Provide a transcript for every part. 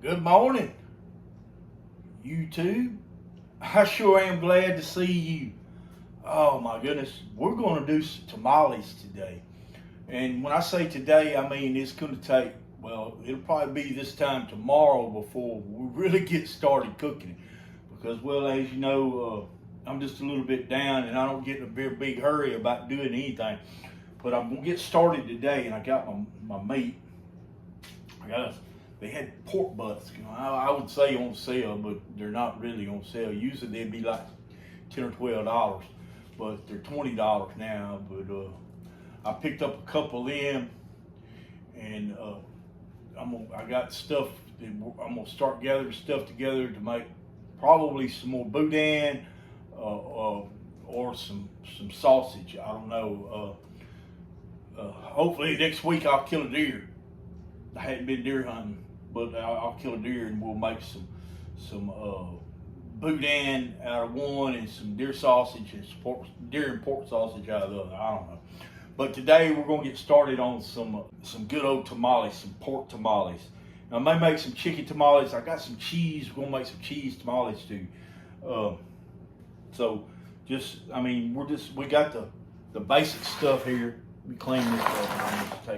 Good morning, YouTube. I sure am glad to see you. Oh my goodness, we're going to do some tamales today. And when I say today, I mean it's going to take, well, it'll probably be this time tomorrow before we really get started cooking it. Because, well, as you know, I'm just a little bit down and I don't get in a very big hurry about doing anything. But I'm going to get started today, and I got my meat. They had pork butts. I would say on sale, but they're not really on sale. Usually they'd be like $10 or $12, but they're $20 now. But I picked up a couple of them, and I got stuff. I'm gonna start gathering stuff together to make probably some more boudin or some sausage. I don't know. Hopefully next week I'll kill a deer. I hadn't been deer hunting, but I'll kill a deer and we'll make some boudin out of one and some deer sausage and deer and pork sausage out of the other. I don't know. But today we're going to get started on some good old tamales, some pork tamales. Now, I may make some chicken tamales. I got some cheese. We're going to make some cheese tamales too. So just, I mean, we got the basic stuff here. We clean this up. I'm just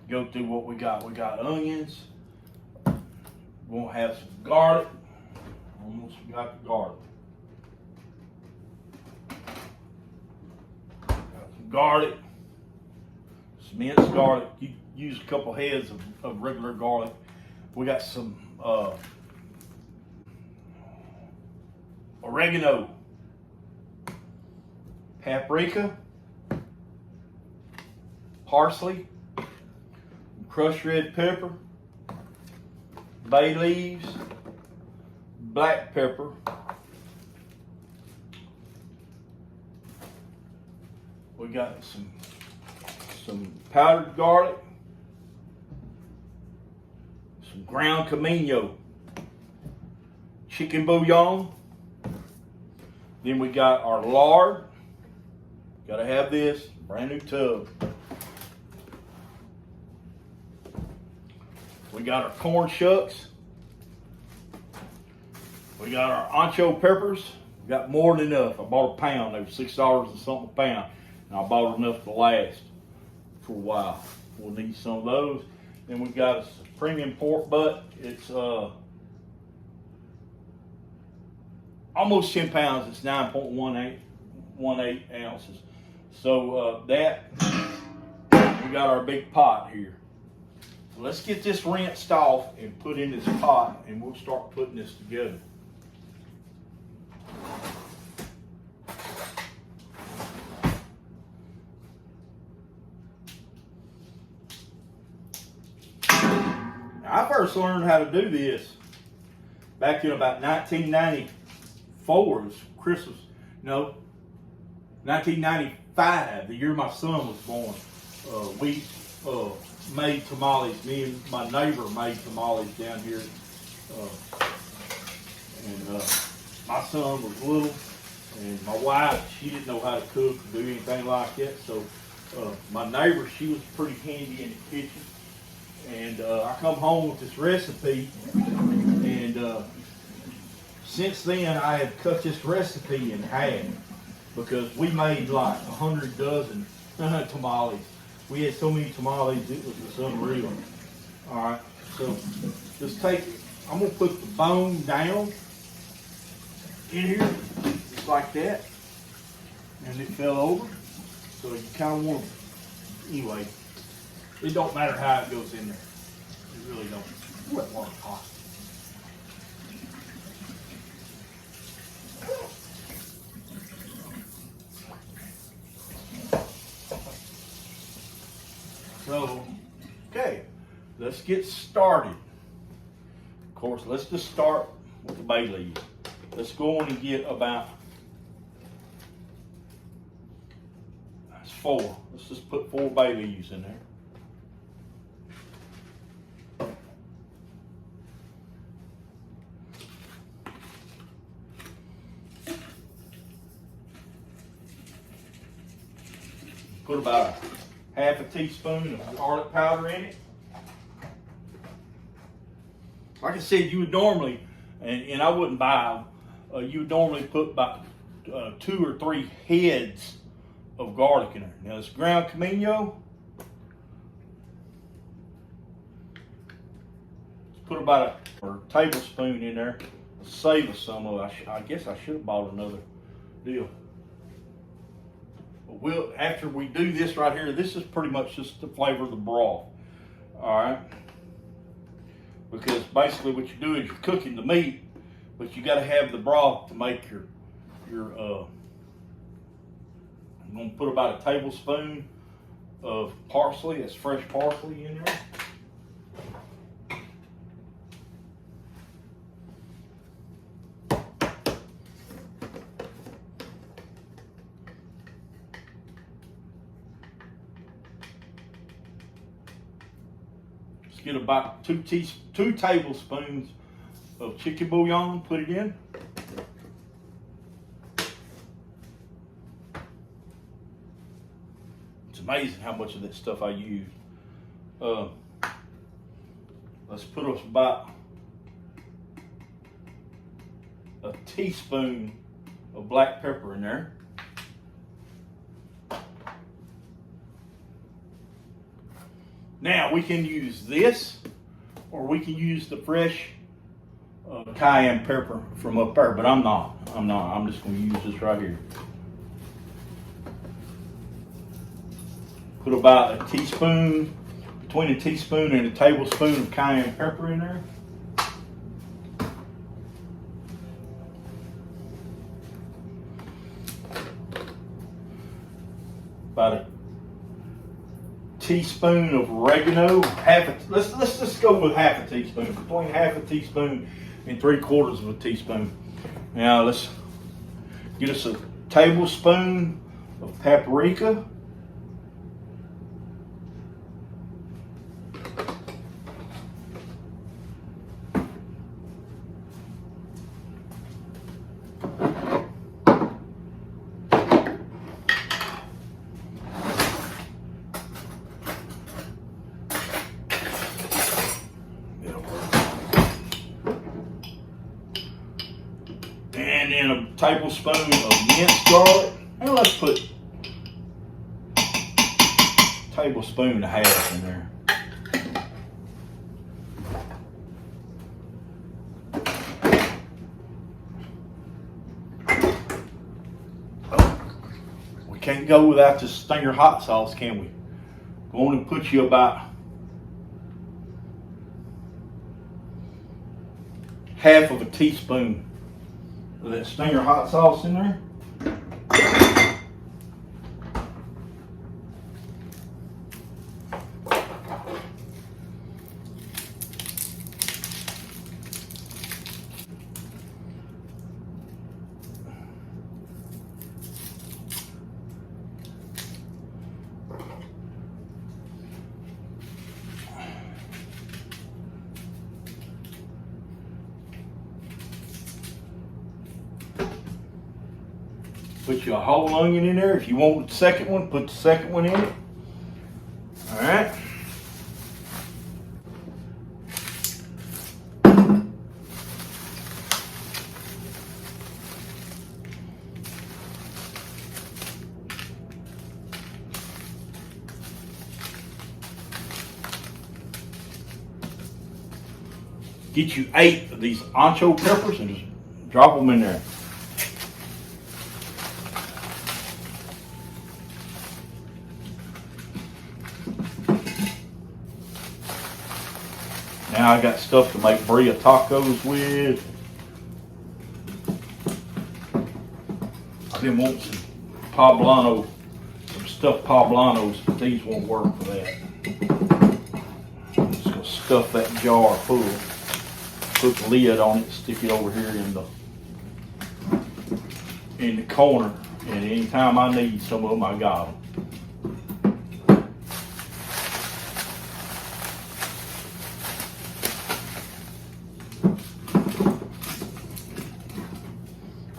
go through what we got. We got onions. We're gonna have some garlic. Almost forgot the garlic. Got some garlic. Some minced garlic. You use a couple heads of regular garlic. We got some oregano, paprika, parsley, crushed red pepper, bay leaves, black pepper, we got some powdered garlic, some ground comino, chicken bouillon, then we got our lard. Gotta have this, brand new tub. We got our corn shucks. We got our ancho peppers. We got more than enough. I bought a pound. They were $6 and something a pound. And I bought enough to last for a while. We'll need some of those. Then we got a premium pork butt. It's almost 10 pounds. It's 9.18 ounces. So that, we got our big pot here. Let's get this rinsed off and put in this pot, and we'll start putting this together. Now, I first learned how to do this back in about 1994, Christmas, no, 1995, the year my son was born. We made tamales. Me and my neighbor made tamales down here, and my son was little, and my wife, she didn't know how to cook or do anything like that. So my neighbor, she was pretty handy in the kitchen, and I come home with this recipe, and since then I have cut this recipe in half because we made like 100 dozen tamales. We had so many tamales, it was just unreal. All right, so just I'm gonna put the bone down in here, just like that. And it fell over, so you kind of want to, anyway, it don't matter how it goes in there. It really don't. Ooh, that water's hot. So, okay, let's get started. Of course, let's just start with the bay leaves. Let's go on and get about, that's 4. Let's just put 4 bay leaves in there. Put about half a teaspoon of garlic powder in it. like I said, you would normally, and I wouldn't buy them, you would normally put about 2 or 3 heads of garlic in there. Now this ground comino, put about a tablespoon in there. Save us some of it. I guess I should have bought another deal. But after we do this right here, this is pretty much just to flavor the broth. All right. Because basically what you do is you're cooking the meat, but you got to have the broth to make your I'm going to put about a tablespoon of parsley. That's fresh parsley in there. Get about 2 tablespoons of chicken bouillon, put it in. It's amazing how much of that stuff I use. Let's put us about a teaspoon of black pepper in there. Now we can use this, or we can use the fresh cayenne pepper from up there, but I'm not. I'm just going to use this right here. Put about a teaspoon, between a teaspoon and a tablespoon of cayenne pepper in there. About a teaspoon of oregano, let's just go with half a teaspoon, between half a teaspoon and 3/4 of a teaspoon. Now let's get us a tablespoon of paprika. And then a tablespoon of minced garlic. And let's put a tablespoon and a half in there. We can't go without this Stinger hot sauce, can we? Go on and put you about half of a teaspoon of that Stinger hot sauce in there. Put you a whole onion in there. If you want the second one, put the second one in it. All right. Get you 8 of these ancho peppers and just drop them in there. Now I got stuff to make birria tacos with. I didn't want some poblano, some stuffed poblanos, but these won't work for that. I'm just gonna stuff that jar full, put the lid on it, stick it over here in the corner, and anytime I need some of them, I got them.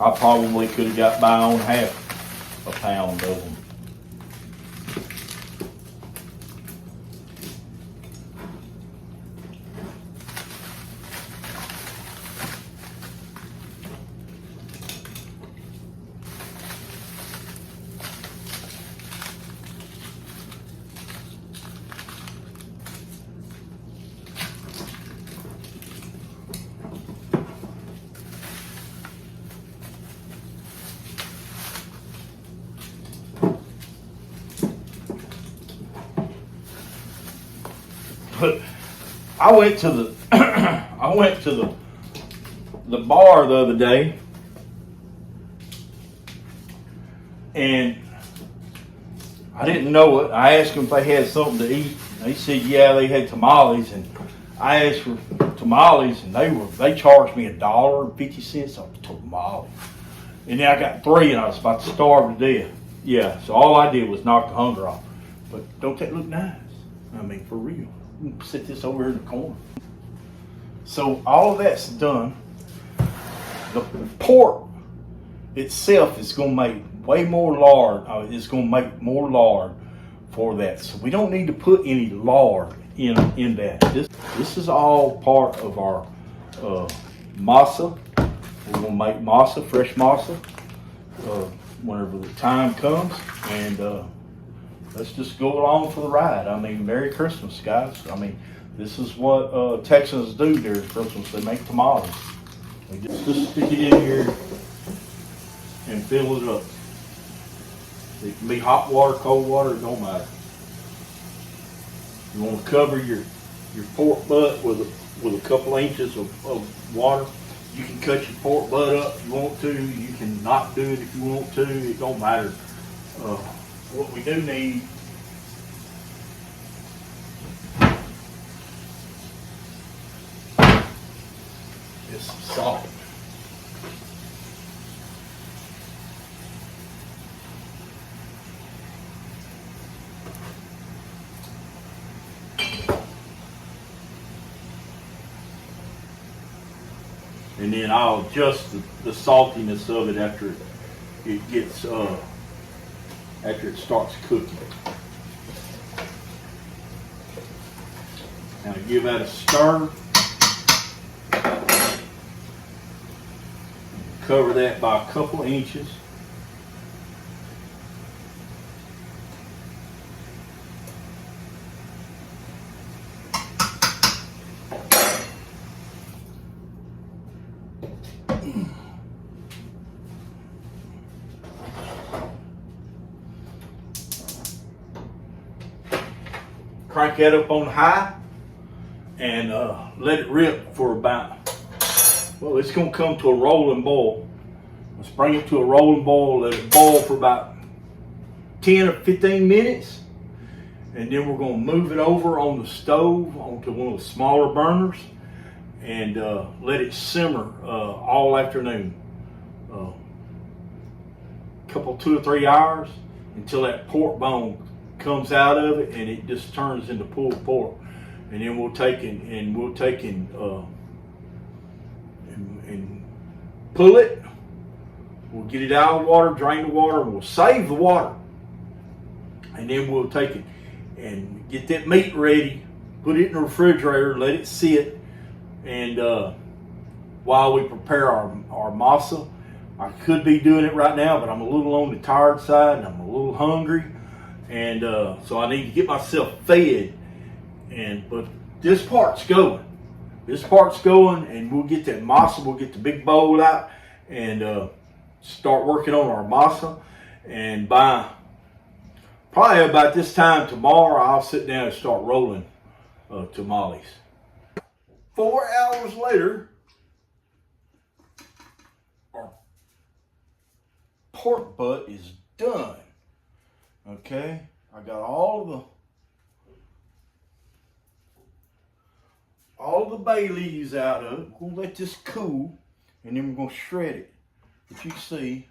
I probably could have got by on half a pound of them. I went to the I went to the bar the other day, and I didn't know it. I asked them if they had something to eat. They said, yeah, they had tamales, and I asked for tamales, and they charged me $1.50 on a tamale. And then I got 3, and I was about to starve to death. Yeah, so all I did was knock the hunger off. But don't that look nice? I mean, for real. You can sit this over here in the corner. So all of that's done. The pork itself is going to make way more lard. It's going to make more lard for that. So we don't need to put any lard in that. This is all part of our masa. We're going to make masa, fresh masa, whenever the time comes. And let's just go along for the ride. I mean, Merry Christmas, guys. I mean, this is what Texans do during Christmas. They make tamales. They just stick it in here and fill it up. It can be hot water, cold water, it don't matter. You want to cover your pork butt with a couple inches of water. You can cut your pork butt up if you want to. You can not do it if you want to. It don't matter. What we do need is some salt. And then I'll adjust the saltiness of it after it gets after it starts cooking. Now give that a stir. Cover that by a couple inches. Crank that up on high and let it rip for about, well, it's going to come to a rolling boil. Let's bring it to a rolling boil, let it boil for about 10 or 15 minutes, and then we're going to move it over on the stove onto one of the smaller burners and let it simmer all afternoon. Couple 2 or 3 hours until that pork bone comes out of it and it just turns into pulled pork, and then we'll take and pull it. We'll get it out of the water, drain the water, and we'll save the water, and then we'll take it and get that meat ready, put it in the refrigerator, let it sit, and while we prepare our masa. I could be doing it right now, but I'm a little on the tired side and I'm a little hungry. And so I need to get myself fed, but this part's going. This part's going, and we'll get that masa. We'll get the big bowl out and start working on our masa. And by probably about this time tomorrow, I'll sit down and start rolling tamales. 4 hours later, our pork butt is done. Okay, I got all of the bay leaves out of it. We're gonna let this cool, and then we're gonna shred it. But you can see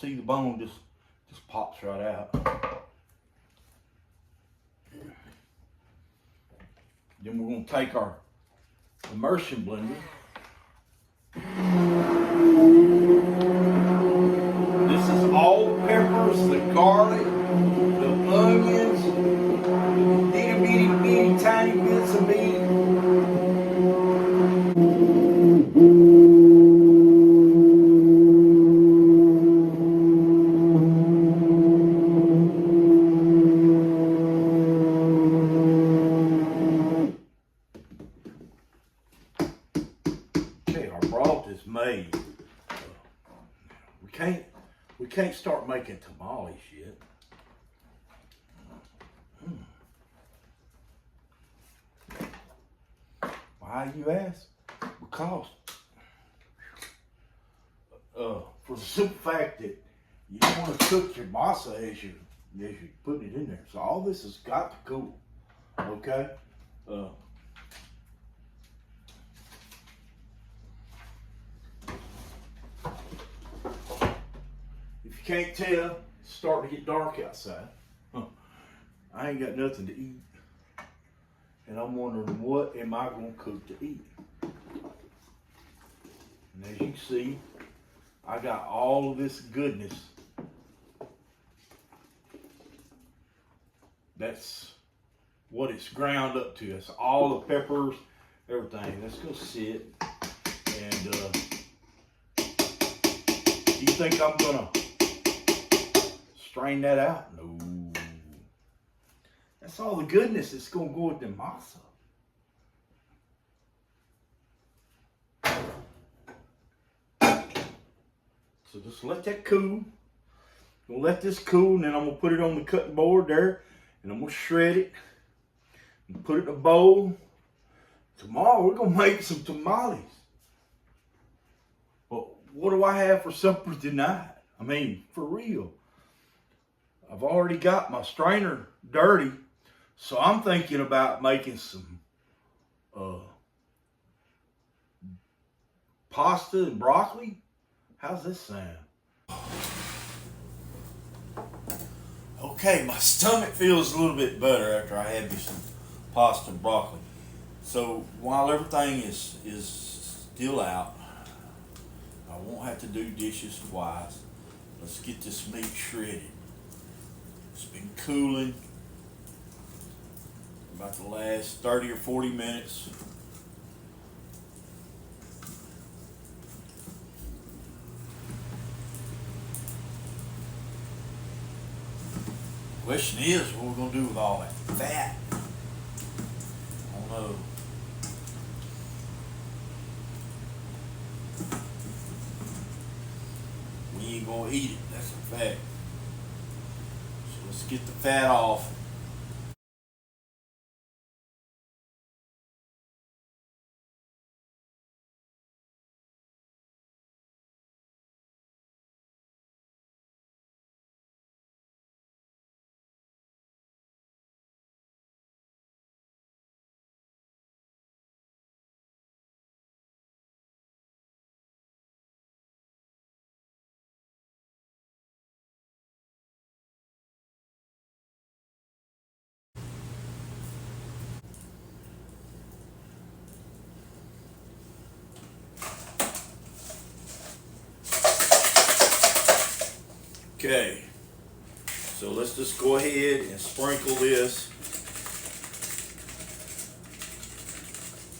the bone just pops right out. Then we're gonna take our immersion blender. This is all the peppers, the garlic, the onions, little bitty tiny bits of meat. Okay, our broth is made. We can't start making tamales yet. Why, you ask? Because for the simple fact that you don't want to cook your masa as you're putting it in there. So all this has got to cool. Okay. If you can't tell, it's starting to get dark outside. I ain't got nothing to eat, and I'm wondering what am I going to cook to eat. And as you can see, I got all of this goodness. That's what it's ground up to. That's all the peppers, everything. That's gonna sit. And do you think I'm gonna strain that out? No. That's all the goodness that's gonna go with the masa. So just let that cool. Gonna let this cool, and then I'm gonna put it on the cutting board there, and I'm gonna shred it and put it in a bowl. Tomorrow we're gonna make some tamales. But what do I have for supper tonight? I mean, for real. I've already got my strainer dirty, so I'm thinking about making some pasta and broccoli. How's this sound? Okay, my stomach feels a little bit better after I had me some pasta and broccoli. So while everything is still out, I won't have to do dishes twice. Let's get this meat shredded. It's been cooling about the last 30 or 40 minutes. Question is, what we're gonna do with all that fat? I don't know. We ain't gonna eat it, that's a fact. So let's get the fat off. Okay, so let's just go ahead and sprinkle this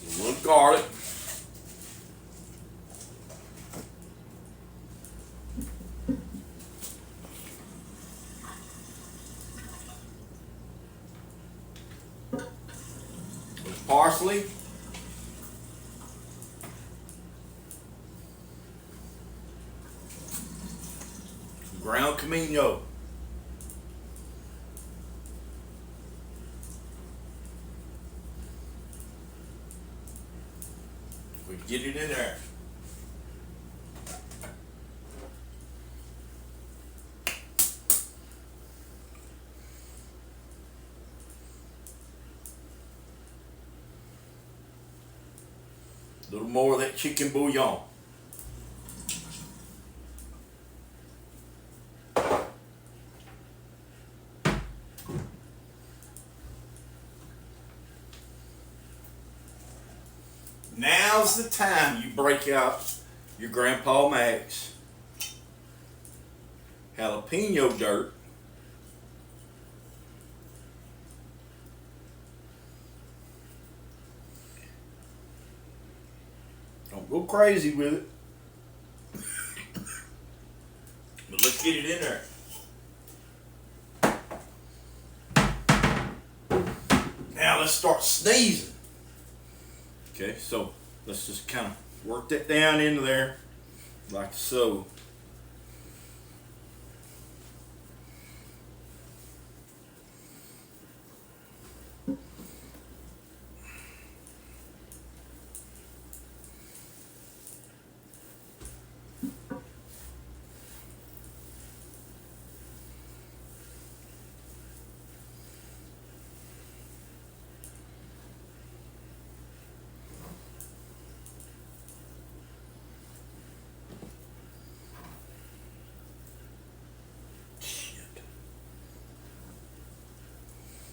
with a little garlic. With parsley. Ground comino. We get it in there. A little more of that chicken bouillon. Now's the time you break out your Grandpa Max jalapeno dirt. Don't go crazy with it. But let's get it in there. Now let's start sneezing. Okay, so let's just kind of work that down into there like so.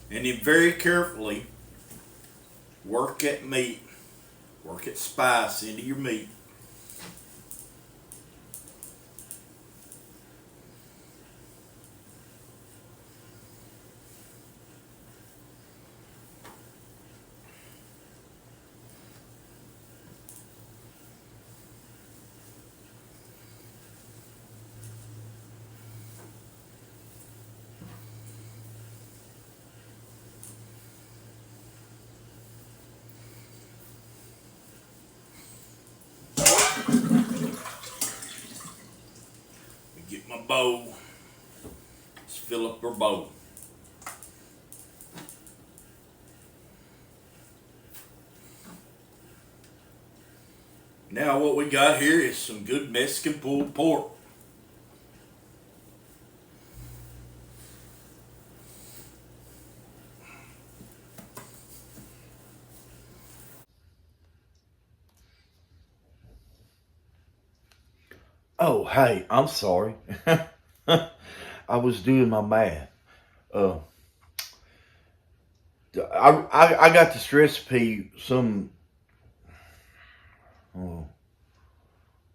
And then very carefully work that meat, work that spice into your meat. Get my bowl. Let's fill up our bowl. Now what we got here is some good Mexican pulled pork. Oh, hey, I'm sorry. I was doing my math. Uh, I got this recipe some oh,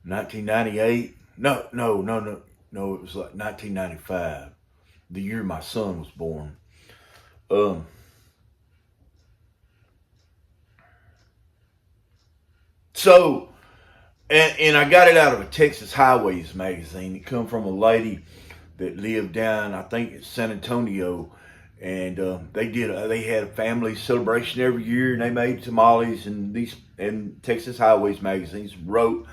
1998. No. It was like 1995, the year my son was born. Um, so and I got it out of a Texas Highways magazine. It come from a lady that lived down, I think, in San Antonio, and they had a family celebration every year, and they made tamales, and Texas Highways magazines wrote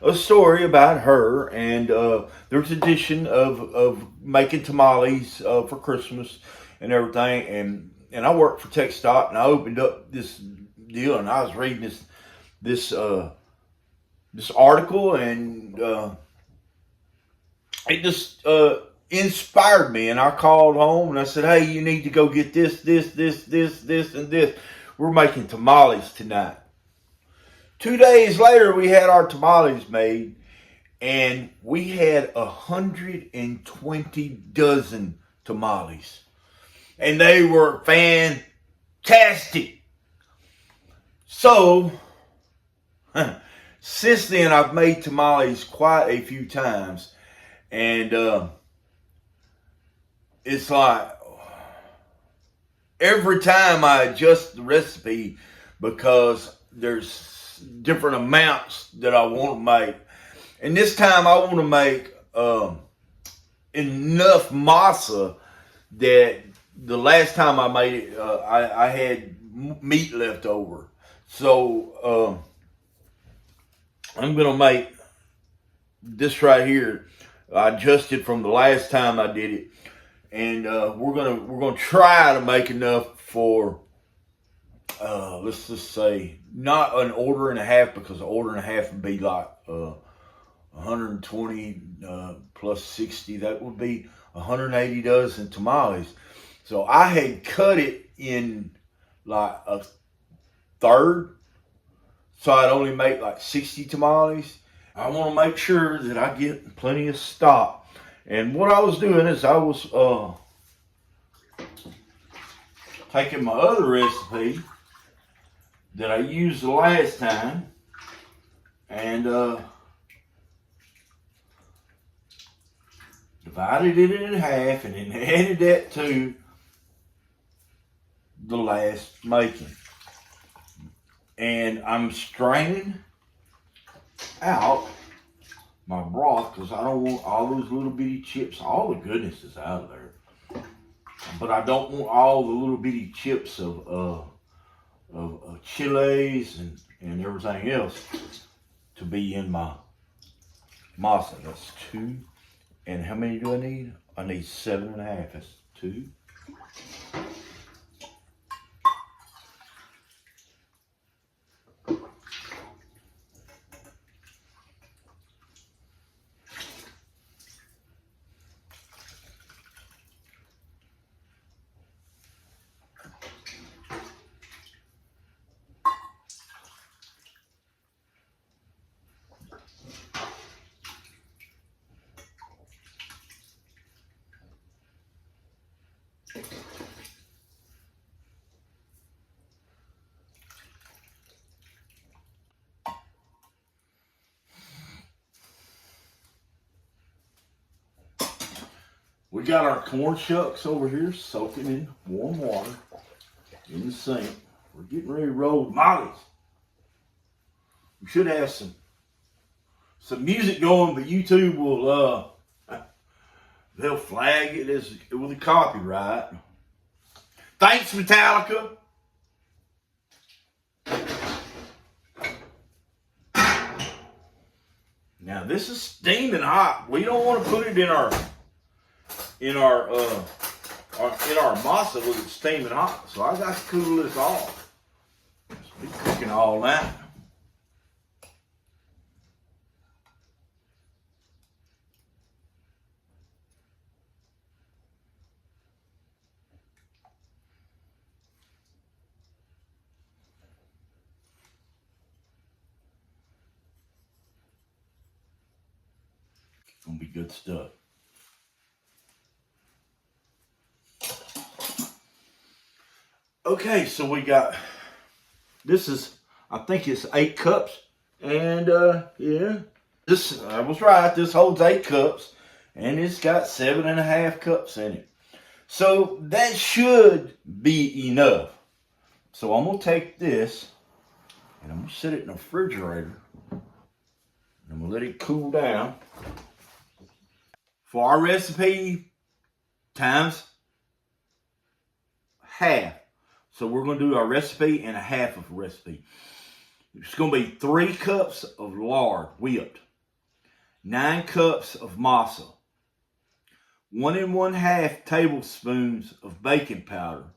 a story about her, and there's a edition of making tamales for Christmas and everything, and I worked for TechStop, and I opened up this deal, and I was reading this article, and it just inspired me. And I called home and I said, "Hey, you need to go get this, and this. We're making tamales tonight." 2 days later, we had our tamales made, and we had 120 dozen tamales, and they were fantastic. So, since then, I've made tamales quite a few times, and it's like every time I adjust the recipe because there's different amounts that I want to make, and this time I want to make enough masa that the last time I made it, I had meat left over. So I'm gonna make this right here. I adjusted from the last time I did it, and we're gonna try to make enough for let's just say not an order and a half, because an order and a half would be like 120 plus 60. That would be 180 dozen tamales. So I had cut it in like a third, so I'd only make like 60 tamales. I want to make sure that I get plenty of stock. And what I was doing is I was taking my other recipe that I used the last time, and divided it in half, and then added that to the last making. And I'm straining out my broth because I don't want all those little bitty chips. All the goodness is out of there, but I don't want all the little bitty chips of chiles and everything else to be in my masa. That's two. And how many do I need? I need 7.5. That's two. We got our corn shucks over here soaking in warm water in the sink. We're getting ready to roll tamales. We should have some music going, but YouTube will they'll flag it as with a copyright. Thanks, Metallica. Now this is steaming hot. We don't want to put it in our masa with it steaming hot. So I got to cool this off. It's be cooking all night. It's gonna be good stuff. Okay, so we got, this is, I think it's 8 cups. And yeah, this, I was right, this holds 8 cups. And it's got 7.5 cups in it. So that should be enough. So I'm gonna take this and I'm gonna set it in the refrigerator. And I'm gonna let it cool down. For our recipe, times half. So we're going to do our recipe and a half of a recipe. It's going to be 3 cups of lard whipped, 9 cups of masa, 1 1/2 tablespoons of baking powder,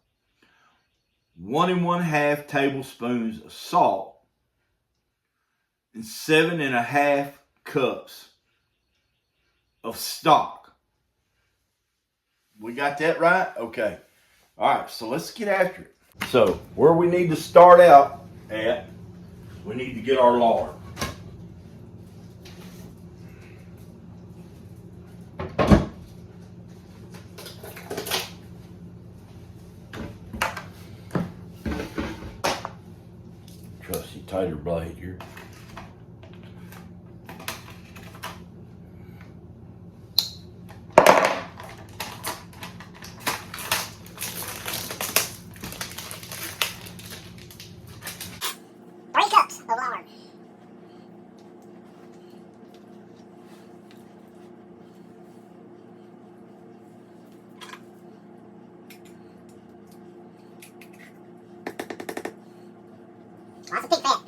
1 1/2 tablespoons of salt, and 7.5 cups of stock. We got that right? Okay. All right, so let's get after it. So where we need to start out at, we need to get our lard. Trusty tighter blade here. That's a big fat.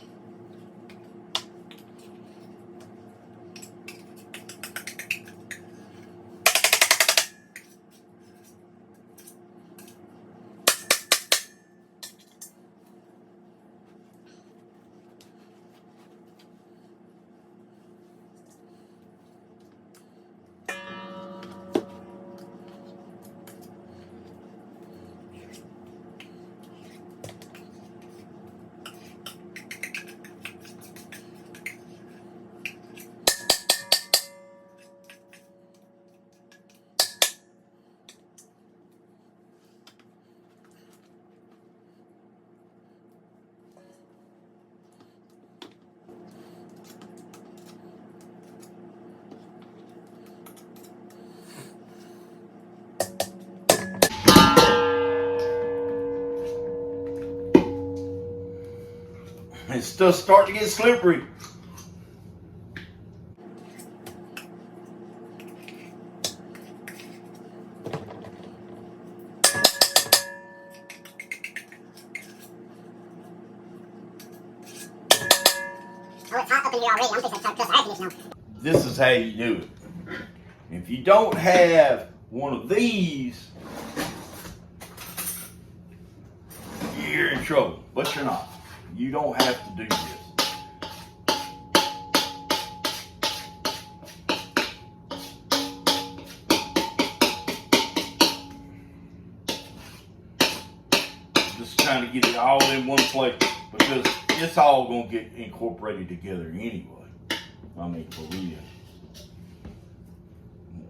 It's still starting to get slippery. Oh, it's hot up in here already. I'm fixing to cuss air conditioner. This is how you do it. If you don't have one of these, you're in trouble. But you're not. You don't have to do this. Just trying to get it all in one place because it's all going to get incorporated together anyway. I mean, for real.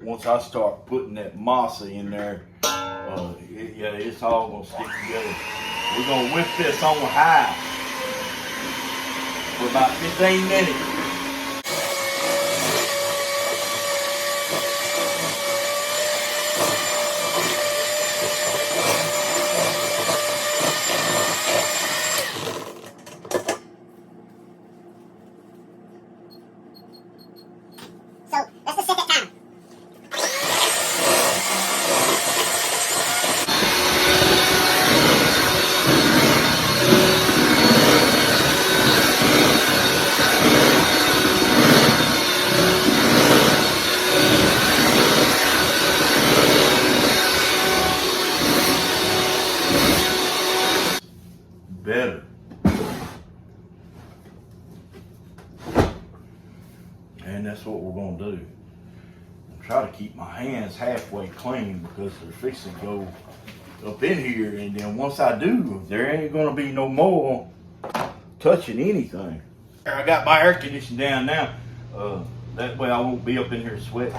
Once I start putting that masa in there, yeah, it's all going to stick together. We're going to whip this on high for about 15 minutes. and that's what we're gonna do. Try to keep my hands halfway clean because they're fixing to go up in here, and then once I do, there ain't gonna be no more touching anything. I got my air conditioning down now. That way I won't be up in here sweating.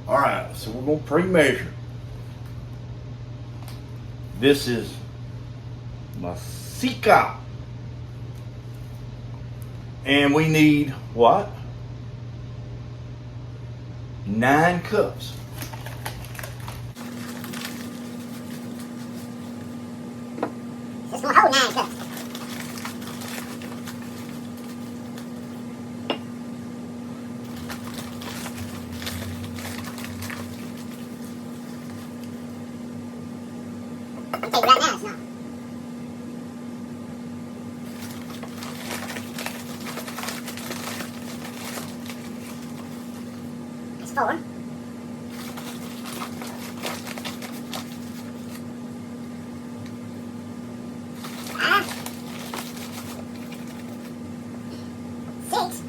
All right, so we're gonna pre-measure. This is Masika. And we need what? 9 cups. This gonna hold 9 cups. I'll tell you right now, it's not. That's 4. 5. 6.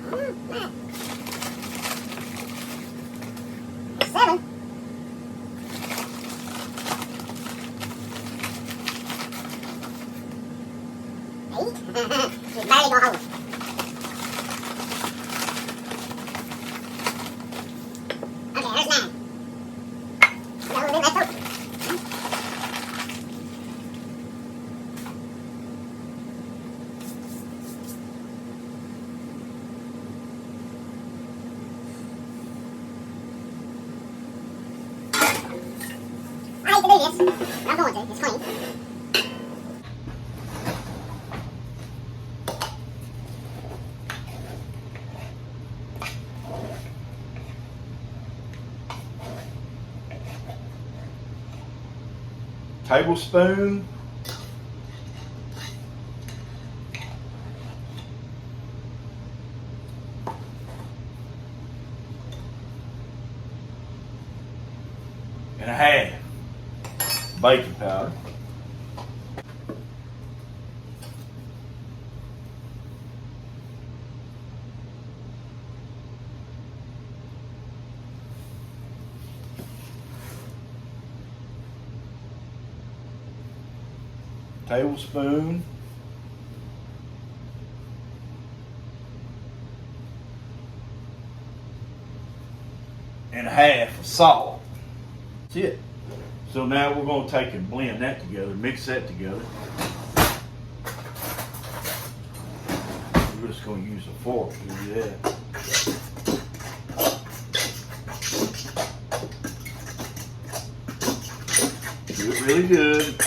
7. 8. It's barely gonna hold. Okay, there's 9. Got a little bit left over. I hate to do this, but I'm going to. It's clean. Tablespoon. And a half baking powder. Tablespoon. And a half of salt. That's it. So now we're going to take and blend that together, mix that together. We're just going to use a fork to do that. Do it really good.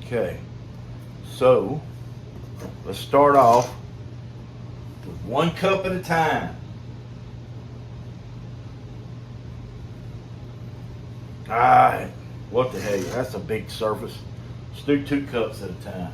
Okay, so let's start off with 1 cup at a time. Alright, what the hell, that's a big surface. Let's do 2 cups at a time.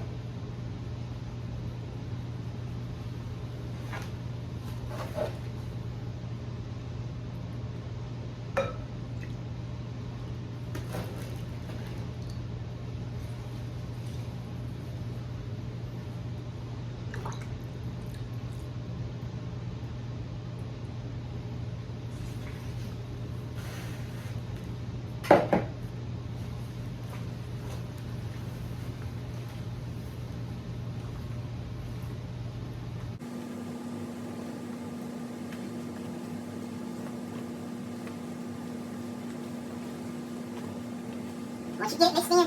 Once you get it mixed in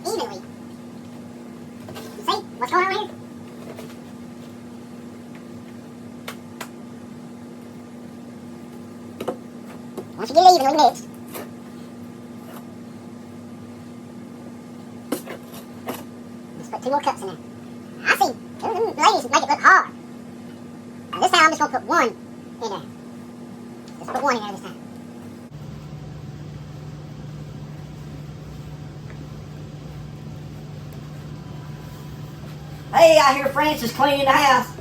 evenly, see what's going on here? Once you get it evenly mixed, let's put 2 more cups in there. I see 2 of them ladies things make it look hard. Now this time I'm just going to put one in there. Just put one in there this time. Hey, I hear Francis cleaning the house.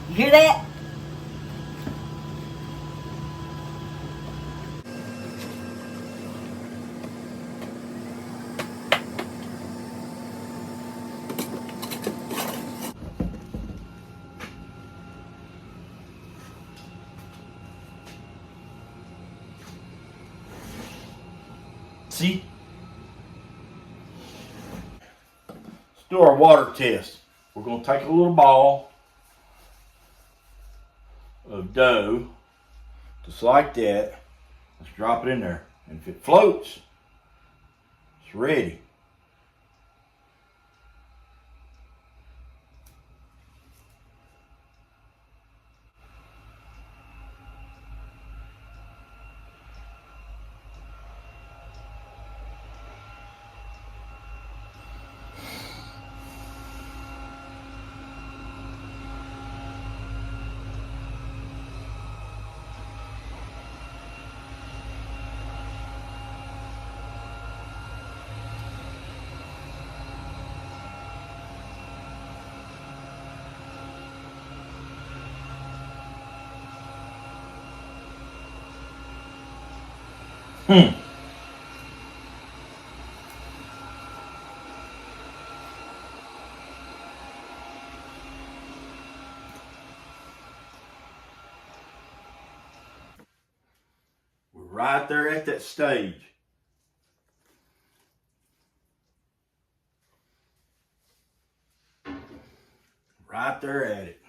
You hear that? See? Let's do our water test. We're going to take a little ball of dough, just like that. Let's drop it in there. And if it floats, it's ready. We're right there at that stage. Right there at it.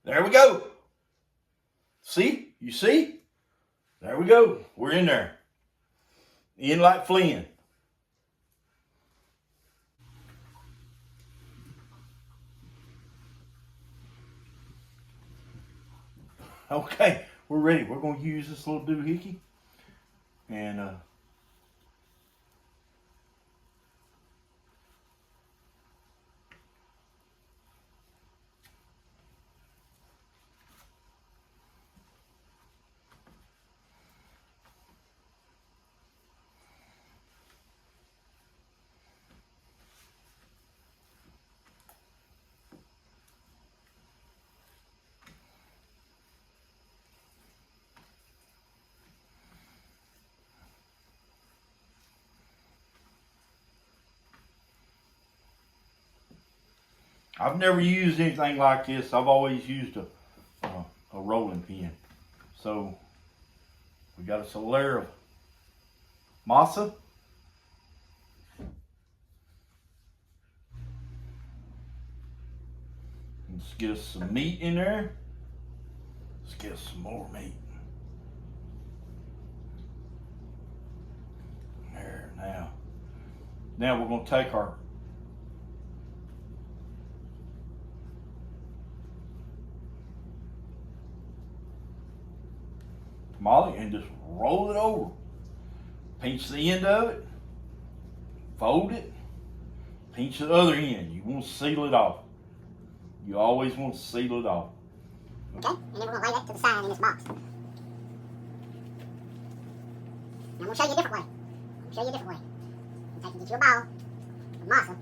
There we go. See? You see? There we go. We're in there. In like Flynn. Okay, we're ready. We're going to use this little doohickey. And I've never used anything like this. I've always used a rolling pin. So we got us a layer of masa. Let's get us some meat in there. Let's get us some more meat. There, now. Now we're going to take our tamale and just roll it over. Pinch the end of it. Fold it. Pinch the other end. You want to seal it off. You always want to seal it off. Okay, and then we're going to lay that to the side in this box. Now I'm going to show you a different way. Get you a ball of masa.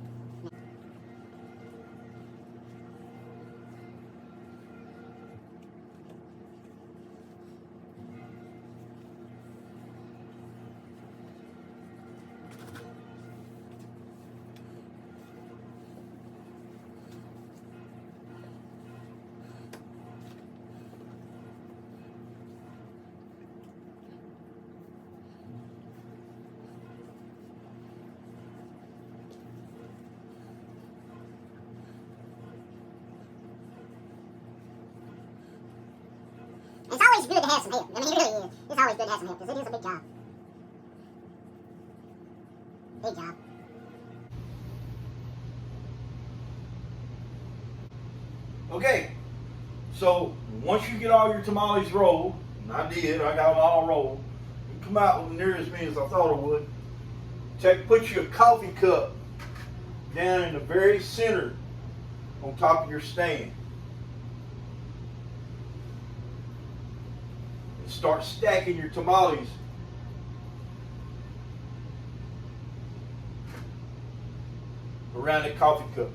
it's good to have some help. I mean, it really is. It's always good to have some help because it is a big job. Big job. Okay, so once you get all your tamales rolled, and I did, I got them all rolled, you come out with near as many as I thought I would. Put you a coffee cup down in the very center on top of your stand. And start stacking your tamales. Around that coffee cup.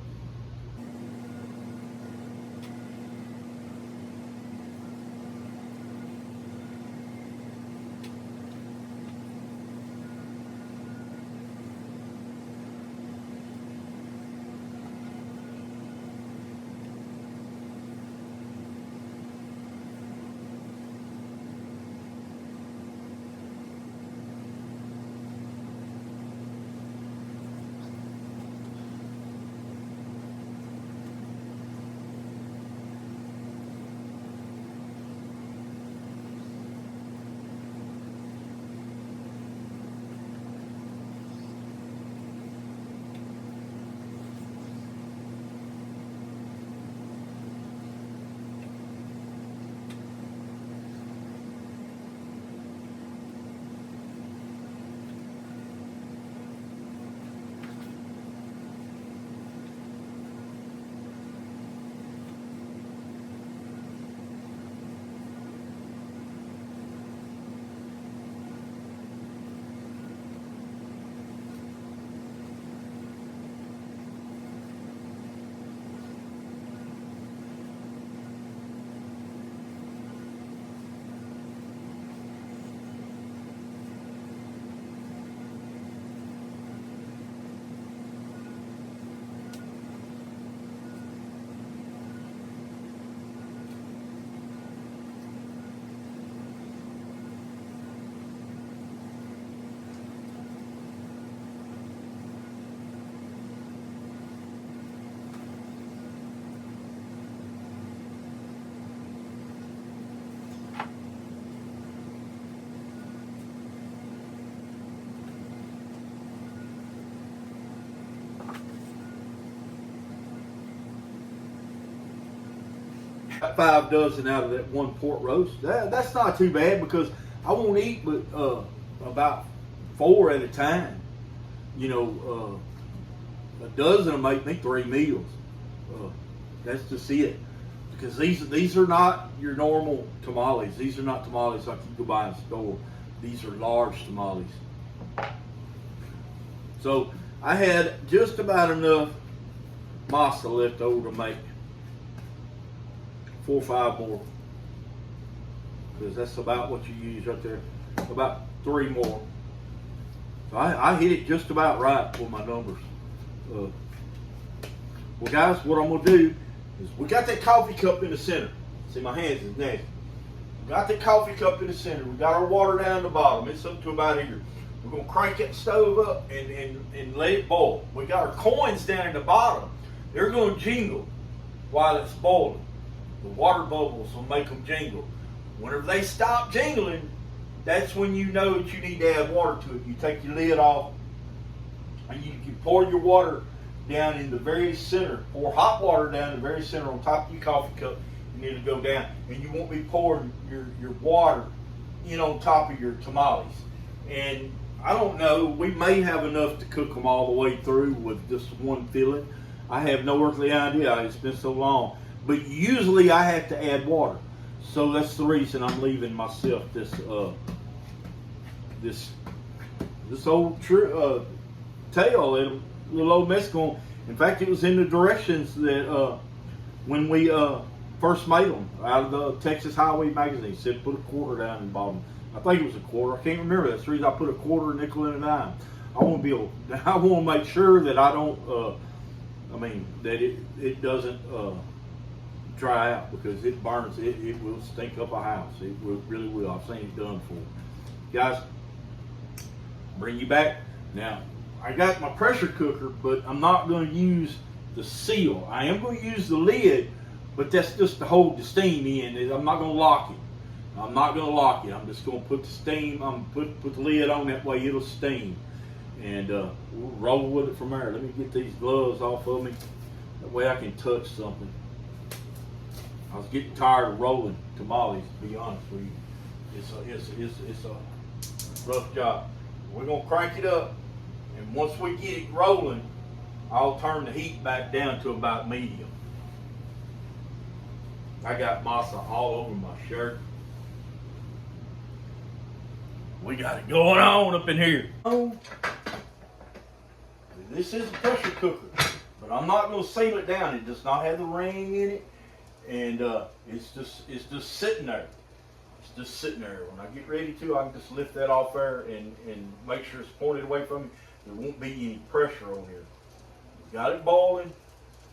Got 5 dozen out of that one pork roast. That's not too bad because I won't eat but about 4 at a time. You know, a dozen will make me 3 meals. That's just it. Because these are not your normal tamales. These are not tamales like you go buy in the store. These are large tamales. So I had just about enough masa left over to make 4 or 5 more, because that's about what you use right there. About 3 more. So I hit it just about right for my numbers. Well, guys, what I'm gonna do is we got that coffee cup in the center. See, my hands is nasty. We got that coffee cup in the center. We got our water down the bottom. It's up to about here. We're gonna crank that stove up and let it boil. We got our coins down at the bottom. They're gonna jingle while it's boiling. The water bubbles will make them jingle. Whenever they stop jingling, that's when you know that you need to add water to it. You take your lid off and you pour your water down in the very center. Pour hot water down in the very center on top of your coffee cup, and it'll go down. And you won't be pouring your water in on top of your tamales. And I don't know, we may have enough to cook them all the way through with just one filling. I have no earthly idea. It's been so long. But usually I have to add water. So that's the reason I'm leaving myself this old tail, that little old Mexican. In fact, it was in the directions that when we first made them out of the Texas Highway magazine, it said put a quarter down in the bottom. I think it was a quarter. I can't remember. That's the reason I put a quarter, a nickel, and a dime. I want to make sure that I don't. That it doesn't dry out, because it burns. It will stink up a house. It really will. I've seen it done for. Guys, bring you back. Now, I got my pressure cooker, but I'm not going to use the seal. I am going to use the lid, but that's just to hold the steam in. I'm not going to lock it. I'm not gonna lock it. I'm just gonna put the steam. I'm put the lid on, that way it'll steam, and we'll roll with it from there. Let me get these gloves off of me. That way I can touch something. I was getting tired of rolling tamales, to be honest with you. It's a rough job. We're gonna crank it up, and once we get it rolling, I'll turn the heat back down to about medium. I got masa all over my shirt. We got it going on up in here. Oh, this is a pressure cooker, but I'm not gonna seal it down. It does not have the ring in it, and it's just sitting there. It's just sitting there. When I get ready to, I can just lift that off there and make sure it's pointed away from me. There won't be any pressure on here. Got it boiling,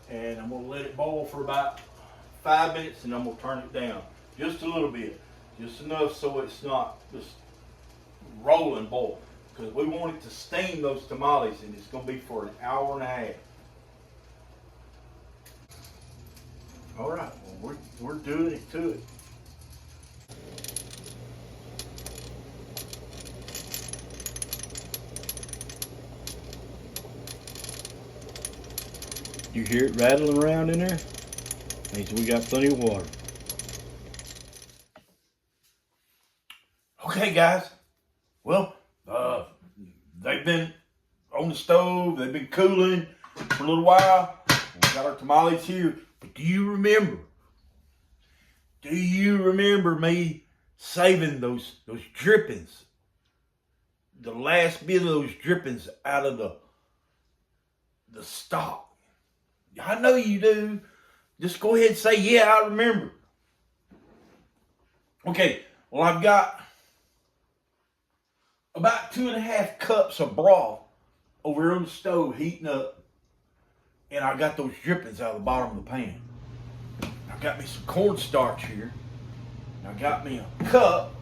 and I'm gonna let it boil for about 5 minutes, and I'm gonna turn it down just a little bit, just enough so it's not just rolling boil, because we want it to steam those tamales, and it's gonna be for an hour and a half. All right, well, we're doing it to it. You hear it rattling around in there? Means we got plenty of water. Okay, guys. Well, they've been on the stove. They've been cooling for a little while. We got our tamales here. But do you remember? Do you remember me saving those drippings? The last bit of those drippings out of the stock. I know you do. Just go ahead and say, yeah, I remember. Okay, well, I've got about 2.5 cups of broth over here on the stove heating up, and I got those drippings out of the bottom of the pan. I got me some cornstarch here. I got me a cup.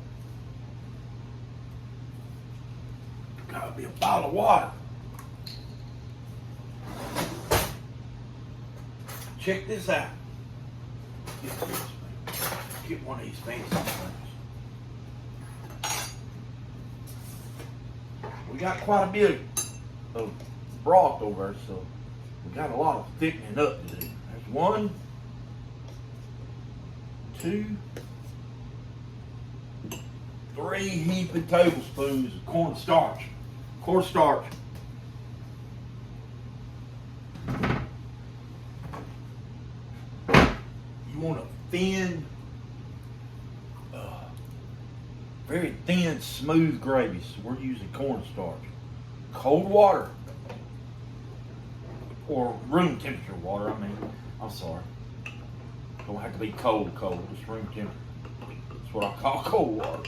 Got me a bottle of water. Check this out. Get one of these fancy things. We got quite a bit of broth over there, so we got a lot of thickening up to do. There's 1, 2, 3 heaping tablespoons of cornstarch. Cornstarch. You want a thin, very thin, smooth gravy, so we're using cornstarch. Cold water, or room temperature water, I'm sorry. Don't have to be cold, just room temperature. That's what I call cold water.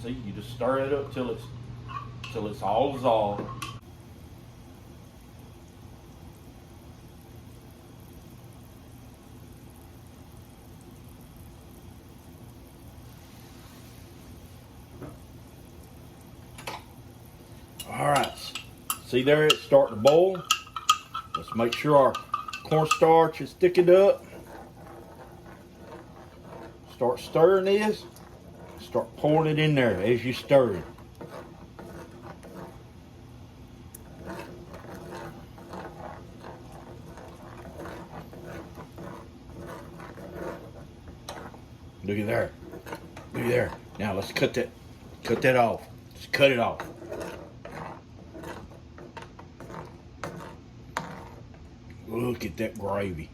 See, you just stir it up till it's all dissolved. All right, see there, it's starting to boil. Let's make sure our cornstarch is thickened up. Start stirring this. Start pouring it in there as you stir it. Look at there. Look at there. Now let's cut that off. Just cut it off. Look at that gravy.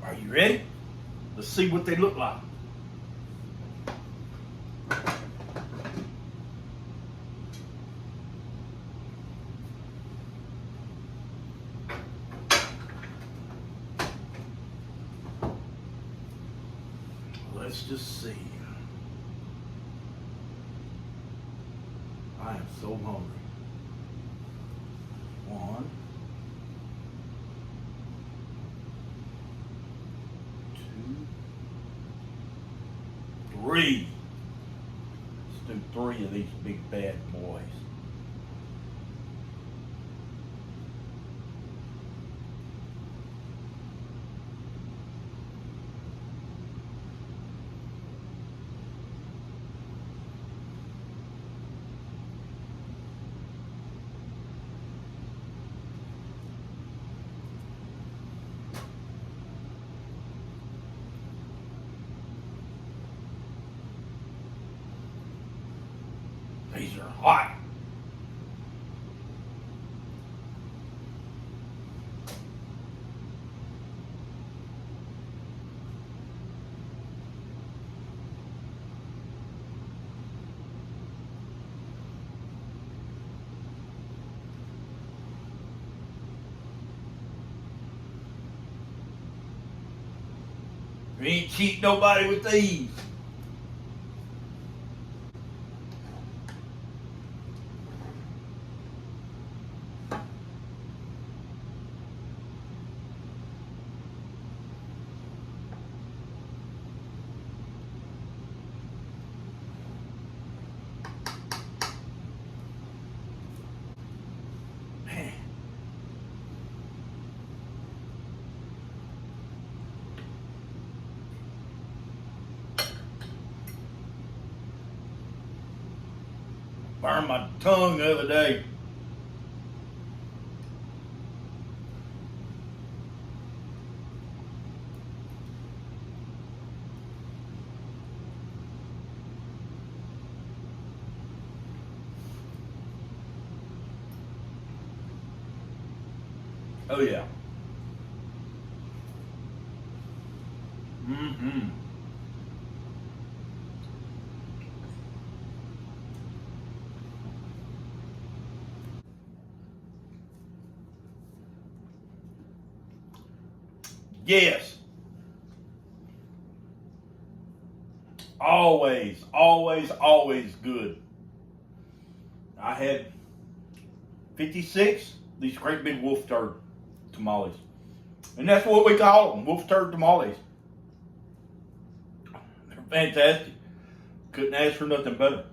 Are you ready? Let's see what they look like. Let's just see. I am so hungry. 1, 2, 3. Let's do 3 of these big bad boys. These are hot. We ain't cheat nobody with these. Man. Burned my tongue the other day. Oh yeah. Mm-hmm. Yes. Always, always, always good. I had 56, these great big wolf turd tamales. And that's what we call them, wolf turd tamales. They're fantastic. Couldn't ask for nothing better.